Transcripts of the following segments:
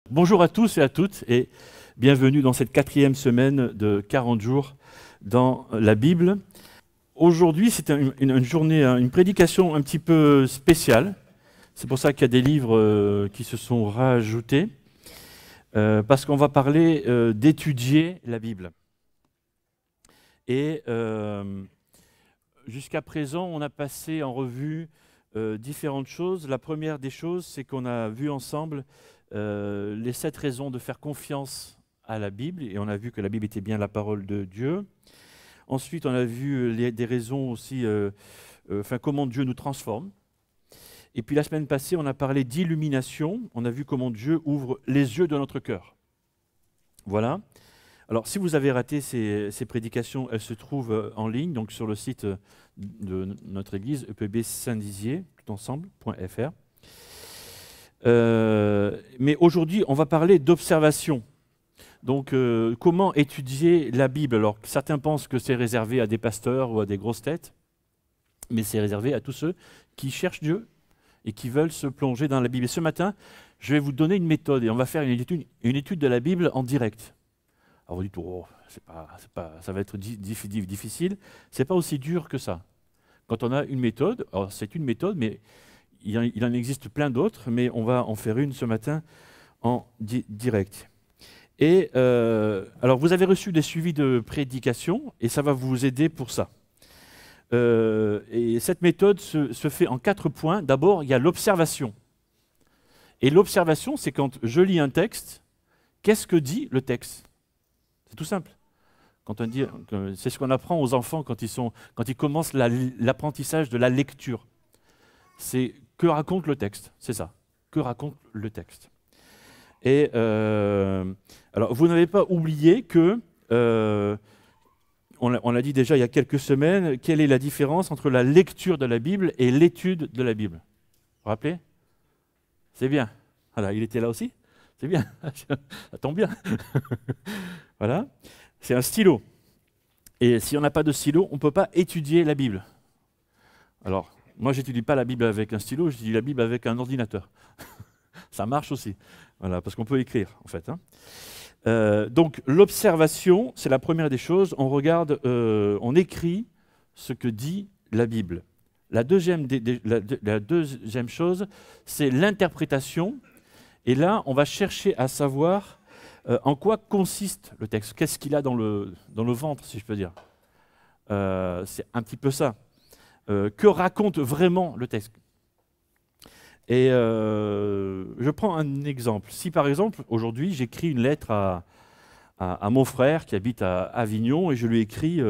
Bonjour à tous et à toutes et bienvenue dans cette 4e semaine de 40 jours dans la Bible. Aujourd'hui, c'est une journée, une prédication un petit peu spéciale. C'est pour ça qu'il y a des livres qui se sont rajoutés, parce qu'on va parler d'étudier la Bible. Et jusqu'à présent, on a passé en revue différentes choses. La première des choses, c'est qu'on a vu ensemble les 7 raisons de faire confiance à la Bible, et on a vu que la Bible était bien la parole de Dieu. Ensuite, on a vu des raisons aussi, comment Dieu nous transforme. Et puis la semaine passée, on a parlé d'illumination, on a vu comment Dieu ouvre les yeux de notre cœur. Voilà. Alors, si vous avez raté ces prédications, elles se trouvent en ligne, donc sur le site de notre église, epb-saint-dizier, toutensemble.fr. Mais aujourd'hui, on va parler d'observation. Donc, comment étudier la Bible? Alors, certains pensent que c'est réservé à des pasteurs ou à des grosses têtes, mais c'est réservé à tous ceux qui cherchent Dieu et qui veulent se plonger dans la Bible. Et ce matin, je vais vous donner une méthode et on va faire une étude de la Bible en direct. Alors, vous dites, oh, ça va être difficile. Ce n'est pas aussi dur que ça. Quand on a une méthode, alors c'est une méthode, mais il en existe plein d'autres, mais on va en faire une ce matin en direct. Et alors, vous avez reçu des suivis de prédication, et ça va vous aider pour ça. Et cette méthode se fait en 4 points. D'abord, il y a l'observation. Et l'observation, c'est quand je lis un texte, qu'est-ce que dit le texte? C'est tout simple. C'est ce qu'on apprend aux enfants quand ils commencent l'apprentissage de la lecture. C'est que raconte le texte, c'est ça. Que raconte le texte. Et alors, vous n'avez pas oublié que, on l'a dit déjà il y a quelques semaines, quelle est la différence entre la lecture de la Bible et l'étude de la Bible? Vous vous rappelez? C'est bien. Voilà, il était là aussi? C'est bien. Ça tombe bien. Voilà. C'est un stylo. Et si on n'a pas de stylo, on ne peut pas étudier la Bible. Alors, moi, je n'étudie pas la Bible avec un stylo, j'étudie la Bible avec un ordinateur. Ça marche aussi. Voilà, parce qu'on peut écrire, en fait. Donc, l'observation, c'est la première des choses. On regarde, on écrit ce que dit la Bible. La deuxième chose, c'est l'interprétation. Et là, on va chercher à savoir en quoi consiste le texte. Qu'est-ce qu'il a dans le ventre, si je peux dire. C'est un petit peu ça. Que raconte vraiment le texte? Et je prends un exemple. Si par exemple, aujourd'hui, j'écris une lettre à mon frère qui habite à Avignon et je lui écris,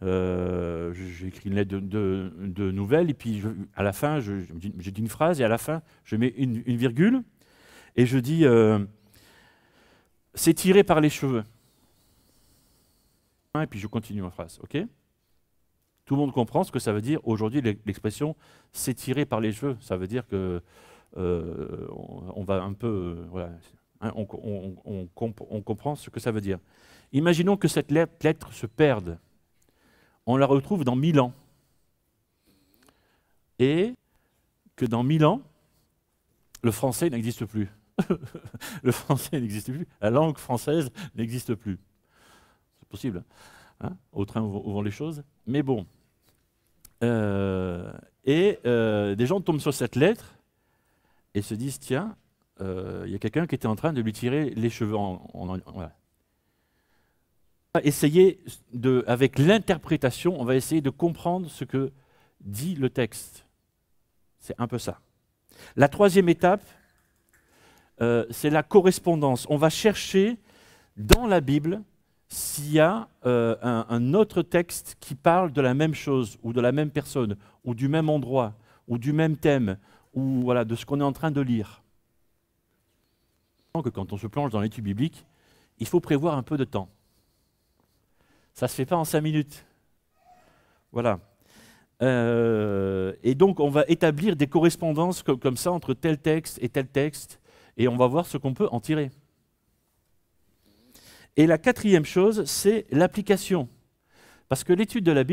j'écris une lettre de nouvelles et puis à la fin, je dis une phrase et à la fin, je mets une virgule et je dis c'est tiré par les cheveux. Et puis je continue ma phrase, ok? Tout le monde comprend ce que ça veut dire. Aujourd'hui, l'expression « c'est tiré par les cheveux », ça veut dire que on va un peu, voilà, hein, on comprend ce que ça veut dire. Imaginons que cette lettre se perde. On la retrouve dans 1000 ans. Et que dans 1000 ans, le français n'existe plus. Le français n'existe plus. La langue française n'existe plus. C'est possible, hein, au train où vont les choses. Mais bon. Des gens tombent sur cette lettre et se disent, tiens, il y a quelqu'un qui était en train de lui tirer les cheveux. Voilà. On va essayer avec l'interprétation, on va essayer de comprendre ce que dit le texte. C'est un peu ça. La troisième étape, c'est la correspondance. On va chercher dans la Bible s'il y a un autre texte qui parle de la même chose, ou de la même personne, ou du même endroit, ou du même thème, ou voilà, de ce qu'on est en train de lire. Quand on se plonge dans l'étude biblique, il faut prévoir un peu de temps. Ça ne se fait pas en 5 minutes. Voilà. Et donc, on va établir des correspondances comme ça entre tel texte, et on va voir ce qu'on peut en tirer. Et la quatrième chose, c'est l'application. Parce que l'étude de la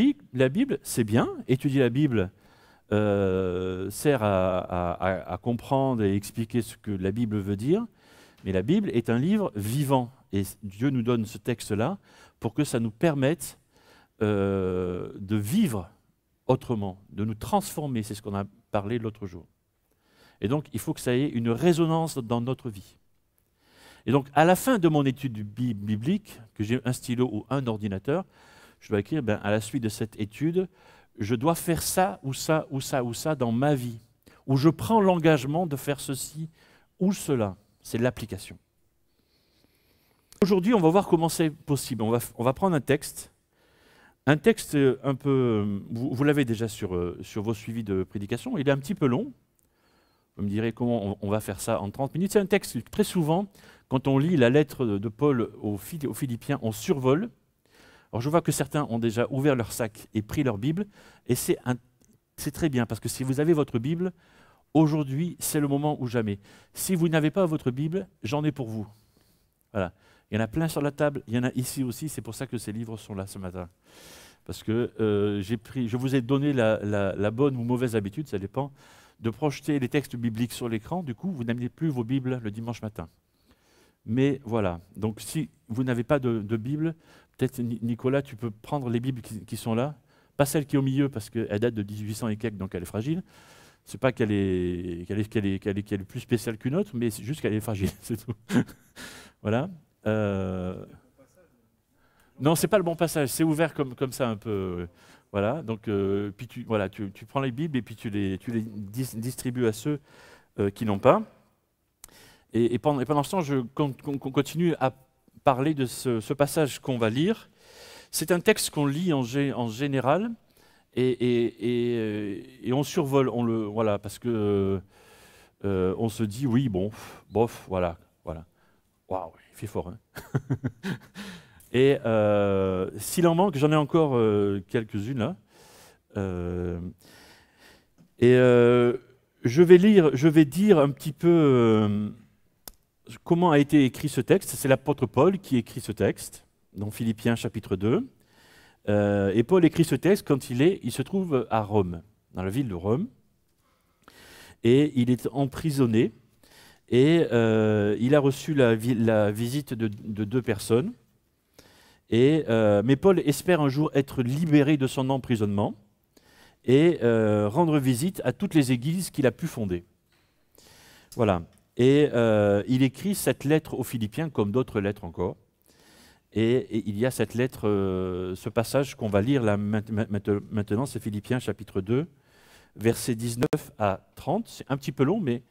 Bible, c'est bien. Étudier la Bible sert à comprendre et expliquer ce que la Bible veut dire. Mais la Bible est un livre vivant. Et Dieu nous donne ce texte-là pour que ça nous permette de vivre autrement, de nous transformer. C'est ce qu'on a parlé l'autre jour. Et donc, il faut que ça ait une résonance dans notre vie. Et donc, à la fin de mon étude biblique, que j'ai un stylo ou un ordinateur, je dois écrire, à la suite de cette étude, je dois faire ça ou ça ou ça ou ça dans ma vie. Ou je prends l'engagement de faire ceci ou cela. C'est l'application. Aujourd'hui, on va voir comment c'est possible. On va prendre un texte un peu, vous l'avez déjà sur vos suivis de prédication, il est un petit peu long. Vous me direz comment on va faire ça en 30 minutes. C'est un texte, très souvent, quand on lit la lettre de Paul aux Philippiens, on survole. Alors je vois que certains ont déjà ouvert leur sac et pris leur Bible, et c'est très bien, parce que si vous avez votre Bible, aujourd'hui, c'est le moment ou jamais. Si vous n'avez pas votre Bible, j'en ai pour vous. Voilà. Il y en a plein sur la table, il y en a ici aussi, c'est pour ça que ces livres sont là ce matin. Parce que je vous ai donné la bonne ou mauvaise habitude, ça dépend, de projeter les textes bibliques sur l'écran. Du coup, vous n'amenez plus vos Bibles le dimanche matin. Mais voilà, donc si vous n'avez pas de Bible, peut-être Nicolas, tu peux prendre les Bibles qui sont là, pas celle qui est au milieu parce qu'elle date de 1800 et quelques, donc elle est fragile. C'est pas qu'elle est plus spéciale qu'une autre, mais c'est juste qu'elle est fragile, c'est tout. Voilà. Non, c'est pas le bon passage, c'est ouvert comme ça un peu. Voilà, donc puis tu prends les Bibles et puis tu les distribues à ceux qui n'ont pas. Et pendant ce temps, qu'on continue à parler de ce passage qu'on va lire. C'est un texte qu'on lit en général et on survole, voilà, parce que on se dit oui, bon, bof, voilà. Waouh, il fait fort. Hein. Et s'il en manque, j'en ai encore quelques-unes là. Je vais dire un petit peu comment a été écrit ce texte. C'est l'apôtre Paul qui écrit ce texte, dans Philippiens chapitre 2. Et Paul écrit ce texte quand il se trouve à Rome, dans la ville de Rome. Et il est emprisonné. Et il a reçu la visite de deux personnes. Mais Paul espère un jour être libéré de son emprisonnement et rendre visite à toutes les églises qu'il a pu fonder. Voilà. Et il écrit cette lettre aux Philippiens, comme d'autres lettres encore. Et il y a cette lettre, ce passage qu'on va lire là maintenant, c'est Philippiens chapitre 2, versets 19 à 30. C'est un petit peu long, mais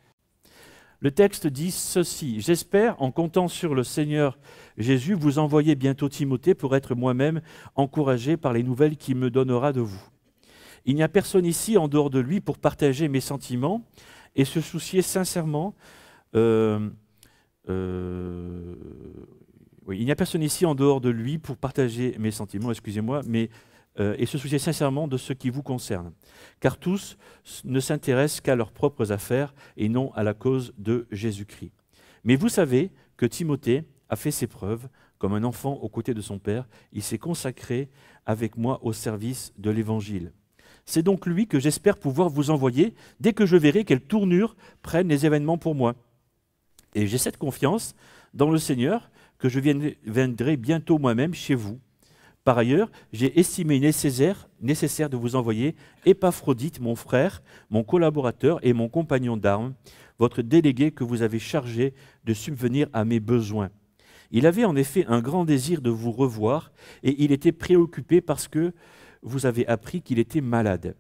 le texte dit ceci: « J'espère, en comptant sur le Seigneur Jésus, vous envoyer bientôt Timothée pour être moi-même encouragé par les nouvelles qu'il me donnera de vous. Il n'y a personne ici en dehors de lui pour partager mes sentiments et se soucier sincèrement. Il n'y a personne ici en dehors de lui pour partager mes sentiments, excusez-moi, et se soucier sincèrement de ce qui vous concerne. Car tous ne s'intéressent qu'à leurs propres affaires et non à la cause de Jésus-Christ. Mais vous savez que Timothée a fait ses preuves. Comme un enfant aux côtés de son père, il s'est consacré avec moi au service de l'Évangile. C'est donc lui que j'espère pouvoir vous envoyer dès que je verrai quelle tournure prennent les événements pour moi. Et j'ai cette confiance dans le Seigneur que je viendrai bientôt moi-même chez vous. Par ailleurs, j'ai estimé nécessaire de vous envoyer Épaphrodite, mon frère, mon collaborateur et mon compagnon d'armes, votre délégué que vous avez chargé de subvenir à mes besoins. Il avait en effet un grand désir de vous revoir et il était préoccupé parce que vous avez appris qu'il était malade.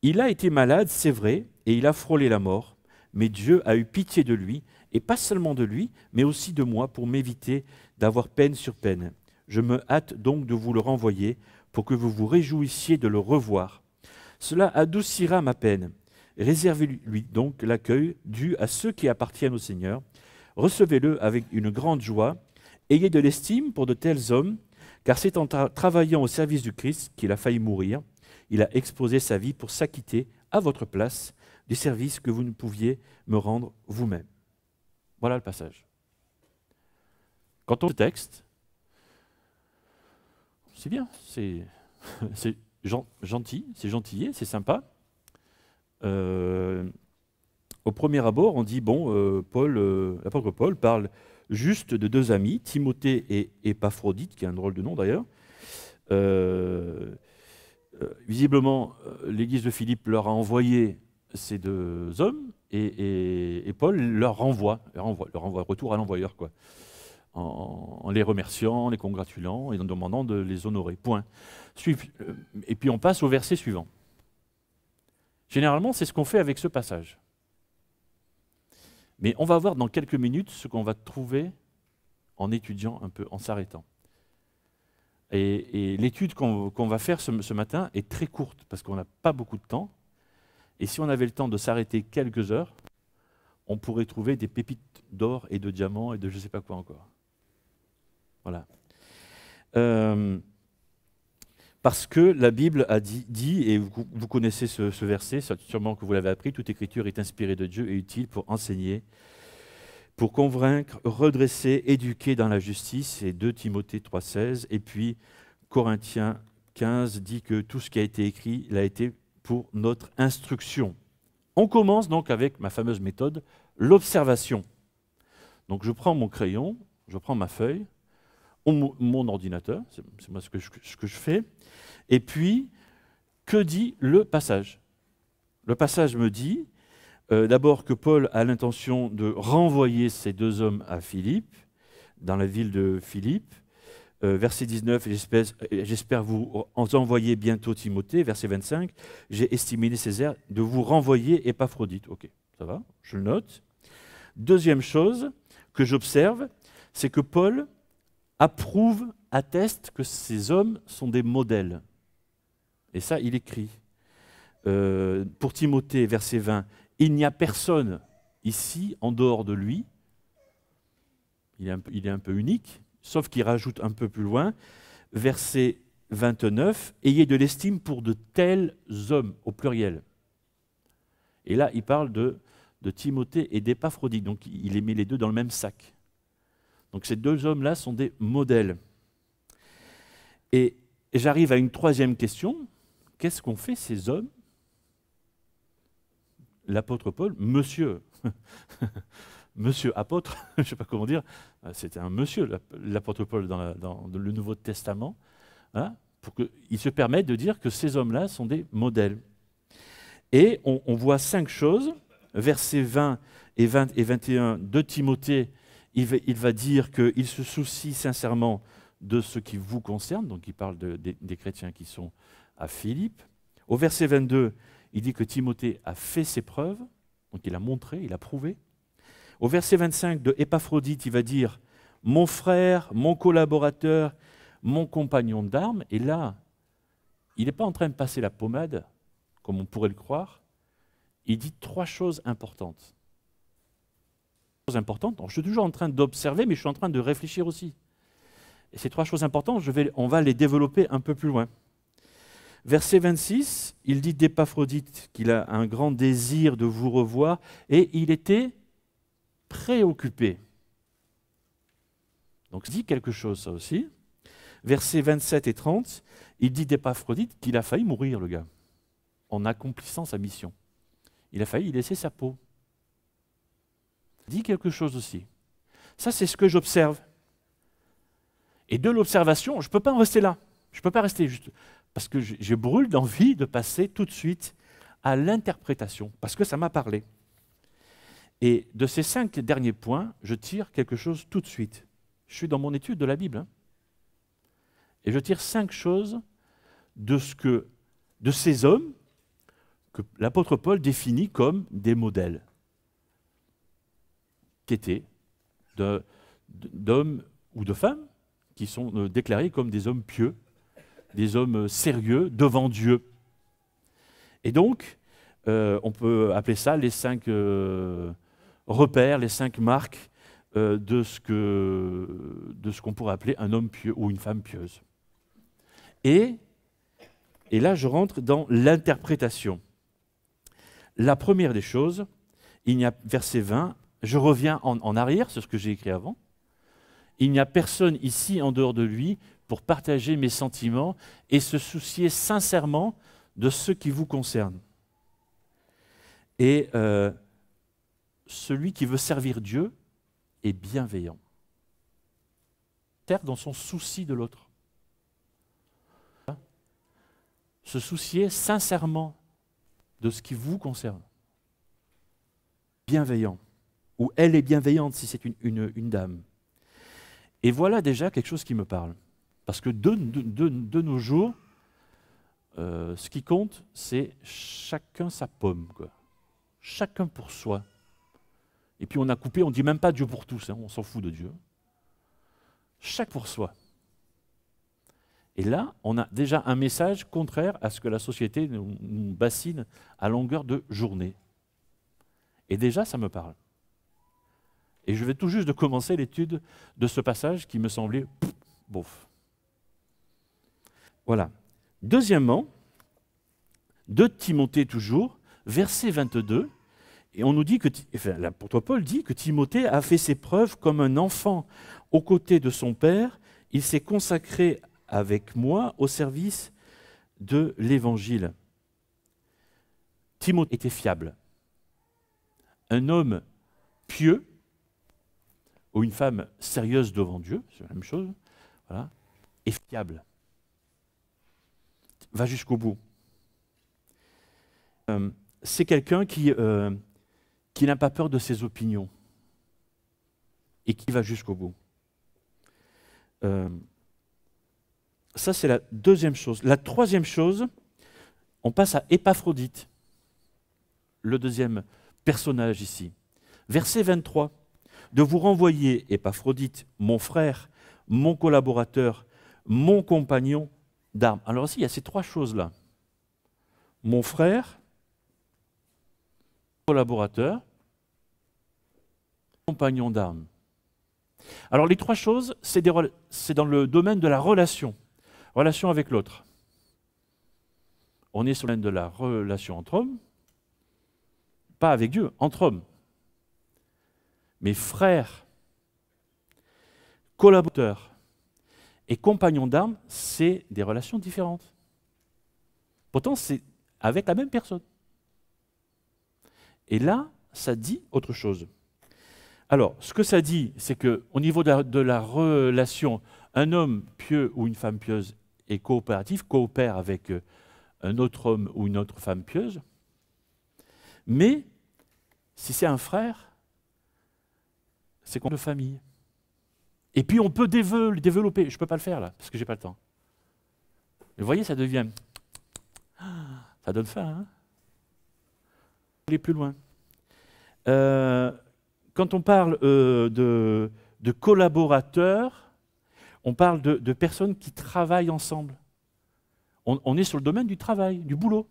Il a été malade, c'est vrai, et il a frôlé la mort, mais Dieu a eu pitié de lui, et pas seulement de lui, mais aussi de moi, pour m'éviter d'avoir peine sur peine. Je me hâte donc de vous le renvoyer, pour que vous vous réjouissiez de le revoir. Cela adoucira ma peine. Réservez-lui donc l'accueil dû à ceux qui appartiennent au Seigneur. Recevez-le avec une grande joie. Ayez de l'estime pour de tels hommes, car c'est en travaillant au service du Christ qu'il a failli mourir. Il a exposé sa vie pour s'acquitter à votre place des services que vous ne pouviez me rendre vous-même. » Voilà le passage. Quand on lit le texte, c'est bien, c'est gentil, c'est gentillet, c'est sympa. au premier abord, on dit, bon, l'apôtre Paul parle juste de deux amis, Timothée et Épaphrodite, qui est un drôle de nom d'ailleurs. Visiblement, l'église de Philippe leur a envoyé ces deux hommes, et Paul leur renvoie retour à l'envoyeur, quoi, en les remerciant, en les congratulant et en demandant de les honorer. Point. Et puis on passe au verset suivant. Généralement, c'est ce qu'on fait avec ce passage. Mais on va voir dans quelques minutes ce qu'on va trouver en étudiant un peu, en s'arrêtant. Et l'étude qu'on va faire ce matin est très courte, parce qu'on n'a pas beaucoup de temps. Et si on avait le temps de s'arrêter quelques heures, on pourrait trouver des pépites d'or et de diamants et de je ne sais pas quoi encore. Voilà. Parce que la Bible a dit et vous connaissez ce verset, sûrement que vous l'avez appris, toute écriture est inspirée de Dieu et utile pour enseigner, pour convaincre, redresser, éduquer dans la justice, c'est 2 Timothée 3,16, et puis Corinthiens 15 dit que tout ce qui a été écrit, il a été pour notre instruction. On commence donc avec ma fameuse méthode, l'observation. Donc je prends mon crayon, je prends ma feuille, mon ordinateur, c'est moi ce que je fais, et puis, que dit le passage? Le passage me dit, d'abord que Paul a l'intention de renvoyer ces deux hommes à Philippe, dans la ville de Philippe. Verset 19, j'espère vous envoyer bientôt Timothée. Verset 25, j'ai estimé nécessaire de vous renvoyer Épaphrodite. Ok, ça va, je le note. Deuxième chose que j'observe, c'est que Paul approuve, atteste que ces hommes sont des modèles. Et ça, il écrit. Pour Timothée, verset 20, il n'y a personne ici en dehors de lui. Il est un peu unique, sauf qu'il rajoute un peu plus loin, verset 29, ayez de l'estime pour de tels hommes, au pluriel. Et là, il parle de Timothée et d'Épaphrodite, donc il les met les deux dans le même sac. Donc ces deux hommes-là sont des modèles. Et j'arrive à une troisième question. Qu'est-ce qu'ont fait ces hommes? L'apôtre Paul, monsieur apôtre, je ne sais pas comment dire, c'était un monsieur, l'apôtre Paul dans le Nouveau Testament, hein, pour qu'il se permette de dire que ces hommes-là sont des modèles. Et on voit 5 choses, versets 20 et 21 de Timothée, il va dire qu'il se soucie sincèrement de ce qui vous concerne, donc il parle des chrétiens qui sont à Philippe. Au verset 22, il dit que Timothée a fait ses preuves, donc il a montré, il a prouvé. Au verset 25 de Épaphrodite, il va dire « mon frère, mon collaborateur, mon compagnon d'armes ». Et là, il n'est pas en train de passer la pommade, comme on pourrait le croire. Il dit 3 choses importantes. Donc, je suis toujours en train d'observer, mais je suis en train de réfléchir aussi. Et ces 3 choses importantes, on va les développer un peu plus loin. Verset 26, il dit d'Épaphrodite qu'il a un grand désir de vous revoir et il était préoccupé. Donc, il dit quelque chose, ça aussi. Versets 27 et 30, il dit d'Épaphrodite qu'il a failli mourir, le gars, en accomplissant sa mission. Il a failli y laisser sa peau. Il dit quelque chose aussi. Ça, c'est ce que j'observe. Et de l'observation, je ne peux pas en rester là. Je ne peux pas rester juste... Parce que je brûle d'envie de passer tout de suite à l'interprétation, parce que ça m'a parlé. Et de ces 5 derniers points, je tire quelque chose tout de suite. Je suis dans mon étude de la Bible. Hein, et je tire 5 choses de ces hommes que l'apôtre Paul définit comme des modèles, qui étaient d'hommes ou de femmes qui sont déclarés comme des hommes pieux, des hommes sérieux devant Dieu. Et donc, on peut appeler ça les 5 repères, les 5 marques de ce qu'on pourrait appeler un homme pieux ou une femme pieuse. Et là, je rentre dans l'interprétation. La première des choses, il y a verset 20, je reviens en arrière, c'est ce que j'ai écrit avant. Il n'y a personne ici en dehors de lui pour partager mes sentiments et se soucier sincèrement de ce qui vous concerne. Et celui qui veut servir Dieu est bienveillant. Dans son souci de l'autre. Se soucier sincèrement de ce qui vous concerne. Bienveillant. Ou elle est bienveillante si c'est une dame. Et voilà déjà quelque chose qui me parle. Parce que de nos jours, ce qui compte, c'est chacun sa pomme, quoi. Chacun pour soi. Et puis on a coupé, on ne dit même pas Dieu pour tous, hein, on s'en fout de Dieu. Chaque pour soi. Et là, on a déjà un message contraire à ce que la société nous bassine à longueur de journée. Et déjà, ça me parle. Et je vais tout juste de commencer l'étude de ce passage qui me semblait bof. Voilà. Deuxièmement, 2 Timothée toujours, verset 22, et on nous dit que, enfin, l'apôtre Paul dit que Timothée a fait ses preuves comme un enfant aux côtés de son père. Il s'est consacré avec moi au service de l'Évangile. Timothée était fiable. Un homme pieux, ou une femme sérieuse devant Dieu, c'est la même chose, voilà, et fiable. Va jusqu'au bout. C'est quelqu'un qui n'a pas peur de ses opinions et qui va jusqu'au bout. Ça, c'est la deuxième chose. La troisième chose, on passe à Épaphrodite, le deuxième personnage ici. Verset 23. De vous renvoyer, Épaphrodite, mon frère, mon collaborateur, mon compagnon d'armes. Alors aussi, il y a ces 3 choses-là. Mon frère, collaborateur, compagnon d'armes. Alors les 3 choses, c'est dans le domaine de la relation avec l'autre. On est sur le domaine de la relation entre hommes, pas avec Dieu, entre hommes. Mais frère, collaborateur et compagnon d'armes, c'est des relations différentes. Pourtant, c'est avec la même personne. Et là, ça dit autre chose. Alors, ce que ça dit, c'est qu'au niveau de la relation, un homme pieux ou une femme pieuse et coopératif coopère avec un autre homme ou une autre femme pieuse. Mais si c'est un frère, c'est comme une famille. Et puis on peut développer. Je ne peux pas le faire là, parce que je n'ai pas le temps. Mais vous voyez, ça devient... Ça donne faim, hein? Aller plus loin. Quand on parle de collaborateurs, on parle de personnes qui travaillent ensemble. On est sur le domaine du travail, du boulot.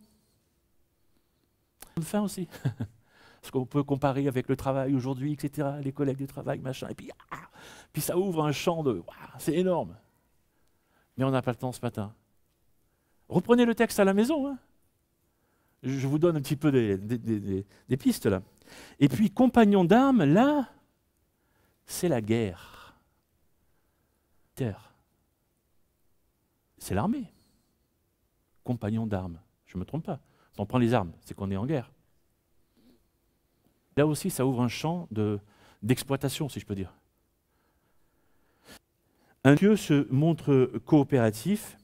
Ça donne faim aussi. Parce qu'on peut comparer avec le travail aujourd'hui, etc., les collègues de travail, machin, et puis ça ouvre un champ de... c'est énorme. Mais on n'a pas le temps ce matin. Reprenez le texte à la maison. Hein. Je vous donne un petit peu des pistes là. Et puis, compagnon d'armes, là, c'est la guerre. C'est l'armée. Compagnon d'armes. Je ne me trompe pas. Si on prend les armes, c'est qu'on est en guerre. Là aussi, ça ouvre un champ d'exploitation, si je peux dire. Un Dieu se montre coopératif.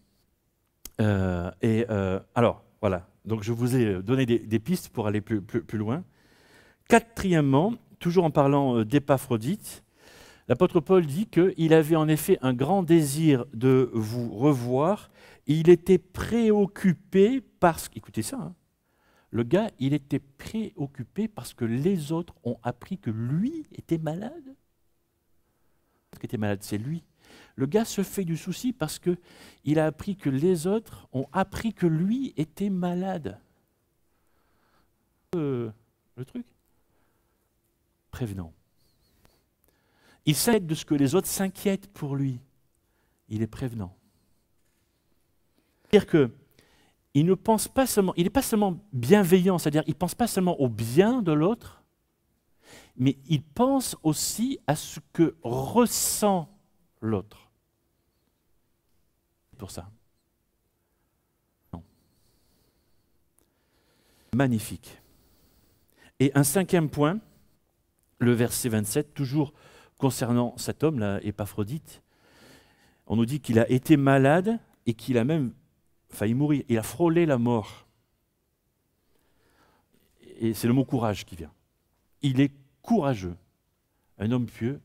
Alors, voilà. Donc, je vous ai donné des pistes pour aller plus loin. Quatrièmement, toujours en parlant d'Épaphrodite, l'apôtre Paul dit qu'il avait en effet un grand désir de vous revoir. Il était préoccupé parce... Écoutez ça, hein. Le gars, il était préoccupé parce que les autres ont appris que lui était malade. Qui était malade, c'est lui. Le gars se fait du souci parce qu'il a appris que les autres ont appris que lui était malade. Le truc prévenant. Il s'inquiète de ce que les autres s'inquiètent pour lui. Il est prévenant. C'est-à-dire que il ne pense pas seulement, il n'est pas seulement bienveillant, c'est-à-dire il ne pense pas seulement au bien de l'autre, mais il pense aussi à ce que ressent l'autre. C'est pour ça. Non. Magnifique. Et un 5e point, le verset 27, toujours concernant cet homme-là, Épaphrodite, on nous dit qu'il a été malade et qu'il a même failli mourir. Il a frôlé la mort. Et c'est le mot courage qui vient. Il est courageux. Un homme pieux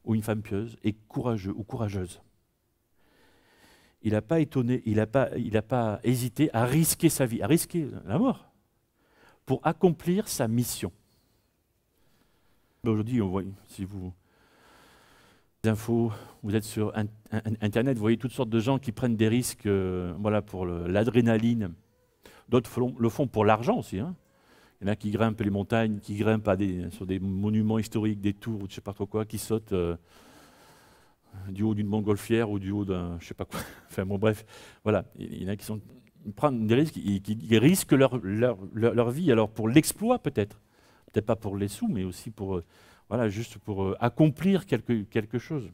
ou une femme pieuse est courageux ou courageuse. Il n'a pas étonné, il n'a pas hésité à risquer sa vie, à risquer la mort pour accomplir sa mission. Aujourd'hui, on voit, si vous infos, vous êtes sur Internet, vous voyez toutes sortes de gens qui prennent des risques voilà, pour l'adrénaline. D'autres le font pour l'argent aussi. Hein. Il y en a qui grimpent les montagnes, qui grimpent sur des monuments historiques, des tours, ou je ne sais pas trop quoi, qui sautent du haut d'une montgolfière ou du haut d'un, je ne sais pas quoi. Enfin bon, bref, voilà. Il y en a qui prennent des risques, qui risquent leur vie. Alors pour l'exploit peut-être pas pour les sous, mais aussi pour, voilà, juste pour accomplir quelque chose.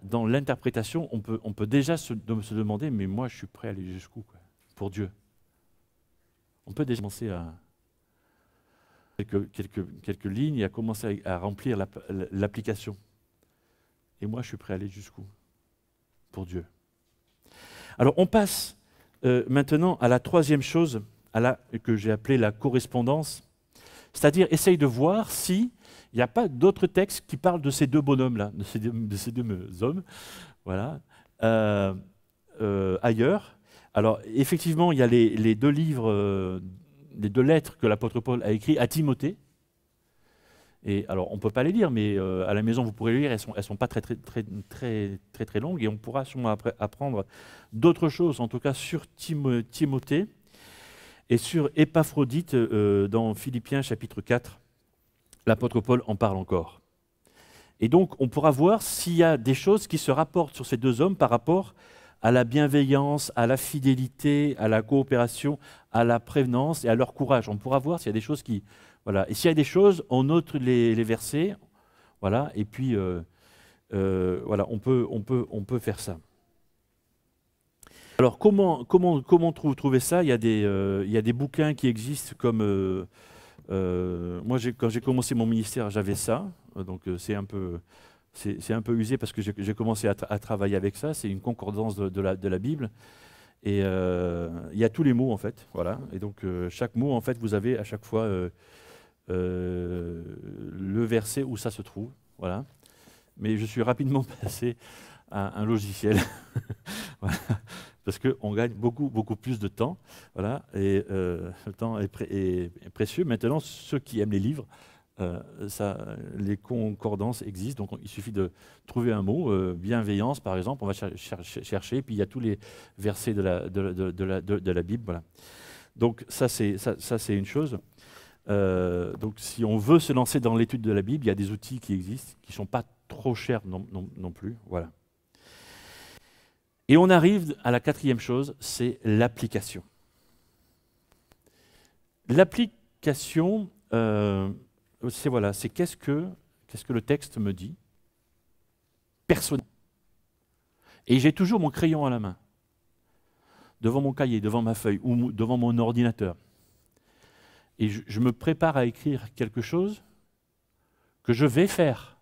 Dans l'interprétation, on peut déjà se demander, mais moi je suis prêt à aller jusqu'où, quoi, pour Dieu. On peut déjà commencer à quelques lignes et à commencer à remplir l'application. Et moi, je suis prêt à aller jusqu'où? Pour Dieu. Alors, on passe maintenant à la troisième chose que j'ai appelée la correspondance. C'est-à-dire, essaye de voir s'il n'y a pas d'autres textes qui parlent de ces deux bonhommes-là, de ces deux hommes, voilà, ailleurs. Alors, effectivement, il y a les deux livres, les deux lettres que l'apôtre Paul a écrites à Timothée. Et alors, on ne peut pas les lire, mais à la maison, vous pourrez les lire. Elles ne sont pas très longues, et on pourra sûrement apprendre d'autres choses, en tout cas sur Timothée et sur Épaphrodite dans Philippiens chapitre 4. L'apôtre Paul en parle encore. Et donc, on pourra voir s'il y a des choses qui se rapportent sur ces deux hommes par rapport à la bienveillance, à la fidélité, à la coopération, à la prévenance et à leur courage. On pourra voir s'il y a des choses qui... Voilà. Et s'il y a des choses, on note les versets, voilà, et puis voilà, on peut faire ça. Alors comment trouver ça? Il y a des bouquins qui existent comme... moi, quand j'ai commencé mon ministère, j'avais ça, donc c'est un peu usé parce que j'ai commencé à travailler avec ça. C'est une concordance de la Bible. Et il y a tous les mots, en fait. Voilà. Et donc, chaque mot, en fait, vous avez à chaque fois le verset où ça se trouve. Voilà. Mais je suis rapidement passé à un logiciel. Voilà. Parce qu'on gagne beaucoup plus de temps. Voilà. Et le temps est précieux. Maintenant, ceux qui aiment les livres, les concordances existent, donc il suffit de trouver un mot, bienveillance par exemple, on va chercher, puis il y a tous les versets de la Bible. Voilà. Donc ça c'est une chose. Donc si on veut se lancer dans l'étude de la Bible, il y a des outils qui existent, qui ne sont pas trop chers non plus. Voilà. Et on arrive à la quatrième chose, c'est l'application. L'application... c'est qu'est-ce que le texte me dit personnellement. Et j'ai toujours mon crayon à la main, devant mon cahier, devant ma feuille ou devant mon ordinateur. Et je me prépare à écrire quelque chose que je vais faire.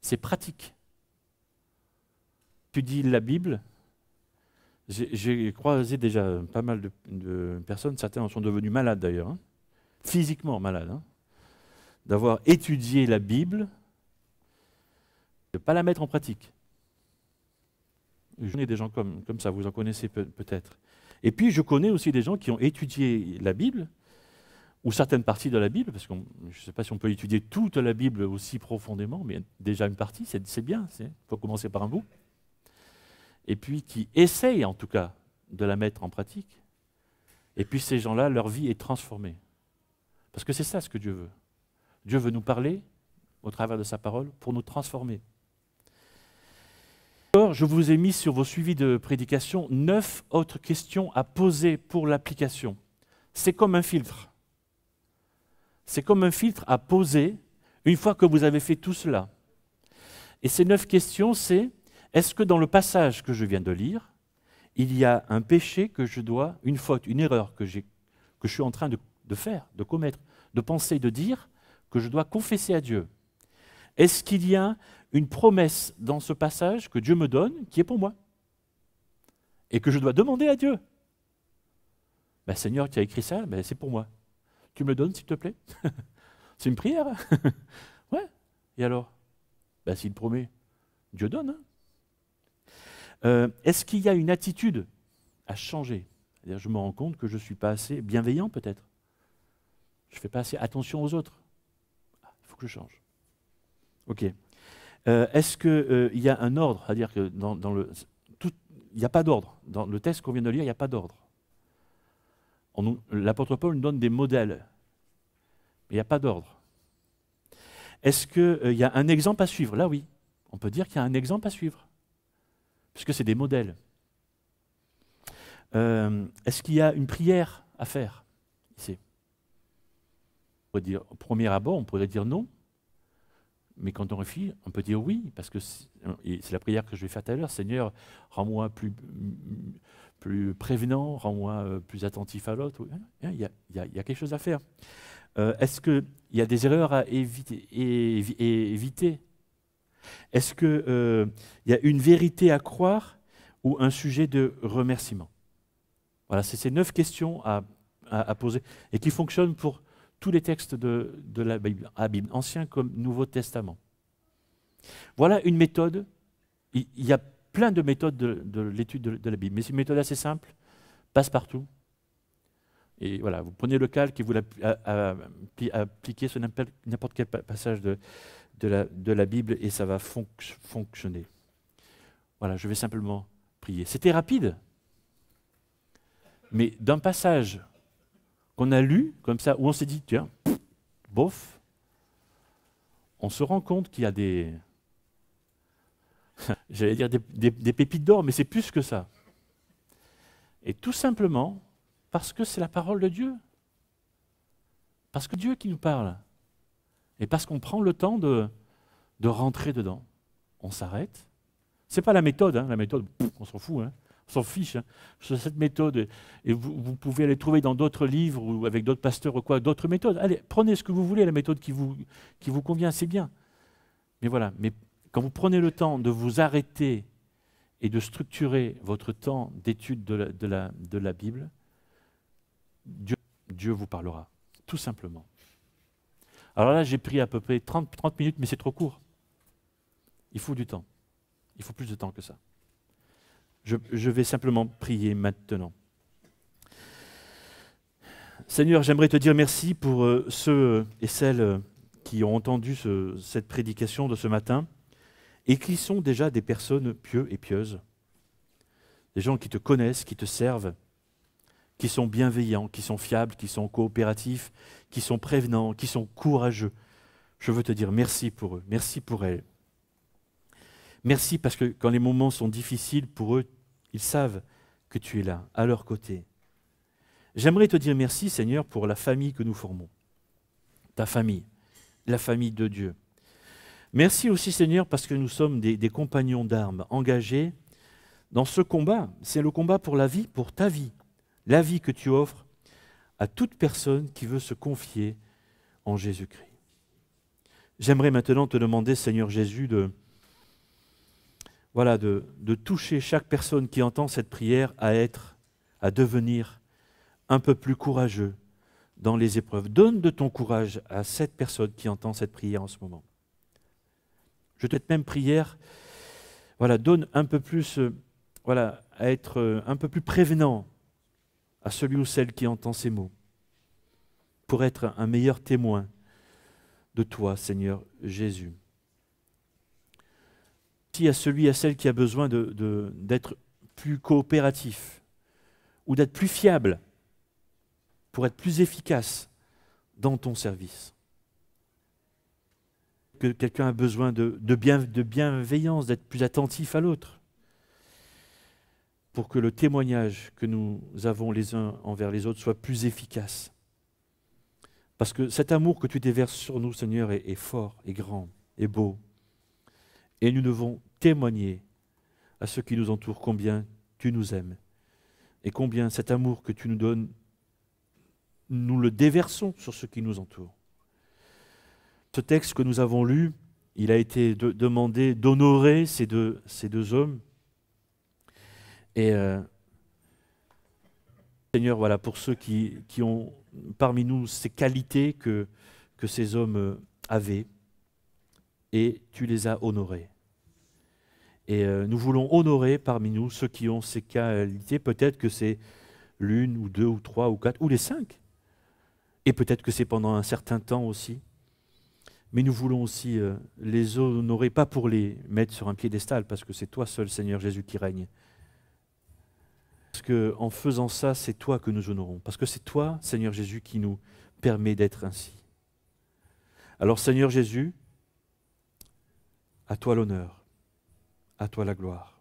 C'est pratique. Tu dis la Bible, j'ai croisé déjà pas mal de personnes, certains en sont devenus malades d'ailleurs, hein, physiquement malades, hein, d'avoir étudié la Bible, de ne pas la mettre en pratique. Je connais des gens comme ça, vous en connaissez peut-être. Et puis je connais aussi des gens qui ont étudié la Bible, ou certaines parties de la Bible, parce que je ne sais pas si on peut étudier toute la Bible aussi profondément, mais déjà une partie, c'est bien, il faut commencer par un bout. Et puis qui essayent en tout cas de la mettre en pratique. Et puis ces gens-là, leur vie est transformée. Parce que c'est ça ce que Dieu veut. Dieu veut nous parler au travers de sa parole pour nous transformer. Alors, je vous ai mis sur vos suivis de prédication 9 autres questions à poser pour l'application. C'est comme un filtre. C'est comme un filtre à poser une fois que vous avez fait tout cela. Et ces 9 questions, c'est: est-ce que dans le passage que je viens de lire, il y a un péché que je dois, une faute, une erreur que je suis en train de faire, de commettre, de penser, de dire que je dois confesser à Dieu? Est-ce qu'il y a une promesse dans ce passage que Dieu me donne qui est pour moi et que je dois demander à Dieu? Ben, Seigneur, tu as écrit ça, ben, c'est pour moi. Tu me le donnes, s'il te plaît? C'est une prière. Ouais. Et alors? Ben, s'il promet, Dieu donne. Est-ce qu'il y a une attitude à changer? C'est-à-dire, je me rends compte que je ne suis pas assez bienveillant, peut-être. Je ne fais pas assez attention aux autres. Il faut que je change. Ok. Est-ce qu'il y a un ordre? C'est-à-dire que il n'y a pas d'ordre. Dans le texte qu'on vient de lire, il n'y a pas d'ordre. L'apôtre Paul nous donne des modèles, mais il n'y a pas d'ordre. Est-ce qu'il y a un exemple à suivre? Là, oui. On peut dire qu'il y a un exemple à suivre, puisque c'est des modèles. Est-ce qu'il y a une prière à faire ici? On pourrait dire, au premier abord, on pourrait dire non, mais quand on réfléchit, on peut dire oui, parce que c'est la prière que je vais faire tout à l'heure. Seigneur, rends-moi plus prévenant, rends-moi plus attentif à l'autre. Il y a quelque chose à faire. Est-ce qu'il y a des erreurs à éviter? Est-ce qu'il y a une vérité à croire ou un sujet de remerciement? Voilà, c'est ces 9 questions à poser et qui fonctionnent pour tous les textes de la Bible, Ancien comme Nouveau Testament. Voilà une méthode. Il y a plein de méthodes de l'étude de la Bible, mais c'est une méthode assez simple, passe partout. Et voilà, vous prenez le calque et vous l'appliquez sur n'importe quel passage de la Bible et ça va fonctionner. Voilà, je vais simplement prier. C'était rapide, mais d'un passage qu'on a lu, comme ça, où on s'est dit, tiens, bof, on se rend compte qu'il y a j'allais dire des pépites d'or, mais c'est plus que ça. Et tout simplement, parce que c'est la parole de Dieu. Parce que Dieu qui nous parle. Et parce qu'on prend le temps de rentrer dedans. On s'arrête. Ce n'est pas la méthode, la méthode, on s'en fout, on s'en fiche. Cette méthode, et vous pouvez aller trouver dans d'autres livres ou avec d'autres pasteurs ou quoi, d'autres méthodes. Allez, prenez ce que vous voulez, la méthode qui vous convient, c'est bien. Mais voilà, mais quand vous prenez le temps de vous arrêter et de structurer votre temps d'étude de la Bible, Dieu vous parlera, tout simplement. Alors là, j'ai pris à peu près 30 minutes, mais c'est trop court. Il faut du temps. Il faut plus de temps que ça. Je vais simplement prier maintenant. Seigneur, j'aimerais te dire merci pour ceux et celles qui ont entendu cette prédication de ce matin et qui sont déjà des personnes pieuses et pieuses, des gens qui te connaissent, qui te servent, qui sont bienveillants, qui sont fiables, qui sont coopératifs, qui sont prévenants, qui sont courageux. Je veux te dire merci pour eux, merci pour elles. Merci parce que quand les moments sont difficiles pour eux, ils savent que tu es là, à leur côté. J'aimerais te dire merci, Seigneur, pour la famille que nous formons, ta famille, la famille de Dieu. Merci aussi, Seigneur, parce que nous sommes des compagnons d'armes engagés dans ce combat. C'est le combat pour la vie, pour ta vie, la vie que tu offres à toute personne qui veut se confier en Jésus-Christ. J'aimerais maintenant te demander, Seigneur Jésus, de toucher chaque personne qui entend cette prière à devenir un peu plus courageux dans les épreuves. Donne de ton courage à cette personne qui entend cette prière en ce moment. Je te souhaite même prière, donne un peu plus, à être un peu plus prévenant à celui ou celle qui entend ces mots, pour être un meilleur témoin de toi, Seigneur Jésus. Si à celui, à celle qui a besoin d'être plus coopératif ou d'être plus fiable pour être plus efficace dans ton service. Que quelqu'un a besoin de bienveillance, d'être plus attentif à l'autre, pour que le témoignage que nous avons les uns envers les autres soit plus efficace. Parce que cet amour que tu déverses sur nous, Seigneur, est fort, est grand, est beau. Et nous devons témoigner à ceux qui nous entourent combien tu nous aimes et combien cet amour que tu nous donnes nous le déversons sur ceux qui nous entourent. Ce texte que nous avons lu, il a été demandé d'honorer ces deux hommes. Et Seigneur, voilà, pour ceux qui ont parmi nous ces qualités que ces hommes avaient, et tu les as honorés. Et nous voulons honorer parmi nous ceux qui ont ces qualités. Peut-être que c'est l'une ou deux ou trois ou quatre ou les cinq. Et peut-être que c'est pendant un certain temps aussi. Mais nous voulons aussi les honorer, pas pour les mettre sur un piédestal, parce que c'est toi seul, Seigneur Jésus, qui règne. Parce qu'en faisant ça, c'est toi que nous honorons. Parce que c'est toi, Seigneur Jésus, qui nous permet d'être ainsi. Alors Seigneur Jésus, à toi l'honneur, à toi la gloire.